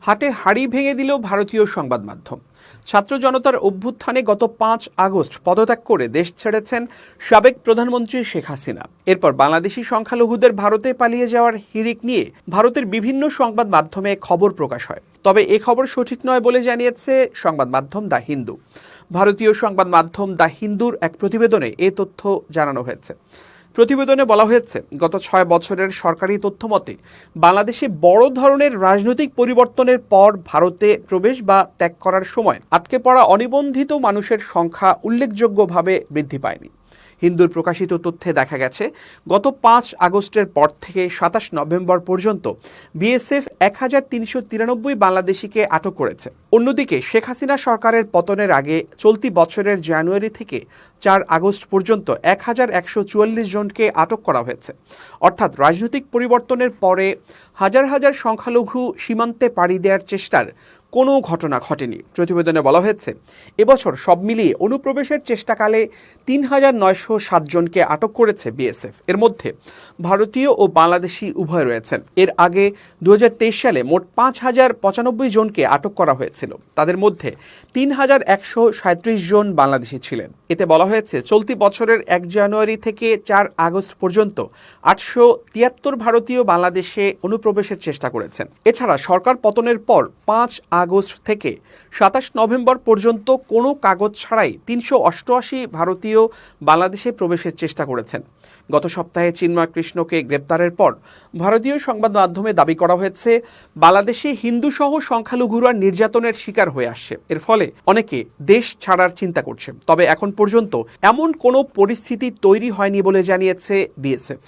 হাটে হাড়ি ভেঙে দিল ভারতীয় সংবাদ মাধ্যম। ছাত্র জনতার অভ্যুত্থানে গত ৫ আগস্ট পদত্যাগ করে দেশ ছেড়েছেন সাবেক প্রধানমন্ত্রী শেখ হাসিনা। এরপর বাংলাদেশি সংখ্যালঘুদের ভারতে পালিয়ে যাওয়ার হিড়িক নিয়ে ভারতের বিভিন্ন সংবাদ মাধ্যমে খবর প্রকাশ হয়। তবে এ খবর সঠিক নয় বলে জানিয়েছে সংবাদ মাধ্যম দ্য হিন্দু। ভারতীয় সংবাদ মাধ্যম দ্য হিন্দুর এক প্রতিবেদনে এ তথ্য জানানো হয়েছে। প্রতিবেদনে বলা হয়েছে, গত ৬ বছরের সরকারি তথ্য মতে বাংলাদেশে বড় ধরনের রাজনৈতিক পরিবর্তনের পর ভারতে প্রবেশ বা ত্যাগ করার সময় আটকে পড়া অনিবন্ধিত মানুষের সংখ্যা উল্লেখযোগ্যভাবে বৃদ্ধি পায়নি। হিন্দুর প্রকাশিত তথ্যে দেখা গেছে, গত ৫ আগস্টের পর থেকে ২৭ নভেম্বর পর্যন্ত বিএসএফ ১৩৯৩ বাংলাদেশিকে আটক করেছে। অন্যদিকে শেখ হাসিনা সরকারের পতনের আগে চলতি বছরের জানুয়ারি থেকে ৪ আগস্ট পর্যন্ত ১১৪৪ জনকে আটক করা হয়েছে। অর্থাৎ রাজনৈতিক পরিবর্তনের পরে হাজার হাজার সংখ্যালঘু সীমান্তে পাড়ি দেওয়ার চেষ্টার কোনো ঘটনা ঘটেনি। প্রতিবেদনে বলা হয়েছে, এবছর সব মিলিয়ে অনুপ্রবেশের চেষ্টাকালে ৩,৯০৭ জনকে আটক করেছে বিএসএফ। এর মধ্যে ভারতীয় ও বাংলাদেশি উভয় রয়েছেন। এর আগে ২০২৩ সালে মোট ৫,০৯৫ জনকে আটক করা হয়েছিল। তাদের মধ্যে ৩,১৩৭ জন বাংলাদেশি ছিলেন। এতে বলা হয়েছে, চলতি বছরের ১ জানুয়ারি থেকে ৪ আগস্ট পর্যন্ত ৮৭৩ ভারতীয় বাংলাদেশে অনুপ্রবেশের চেষ্টা করেছেন। এছাড়া সরকার পতনের পর ৫ আগস্ট থেকে ২৭ নভেম্বর পর্যন্ত কোনো কাগজ ছাড়াই ৩৮৮ ভারতীয় বাংলাদেশে প্রবেশের চেষ্টা করেছেন। গত সপ্তাহে চিন্ময় কৃষ্ণকে গ্রেপ্তারের পর ভারতীয় সংবাদ মাধ্যমে দাবি করা হয়েছে, বাংলাদেশে হিন্দুসহ সংখ্যালঘুরা নির্যাতনের শিকার হয়ে আসছে। এর ফলে অনেকে দেশ ছাড়ার চিন্তা করছে। তবে এখন পর্যন্ত এমন কোনো পরিস্থিতি তৈরি হয়নি বলে জানিয়েছে বিএসএফ।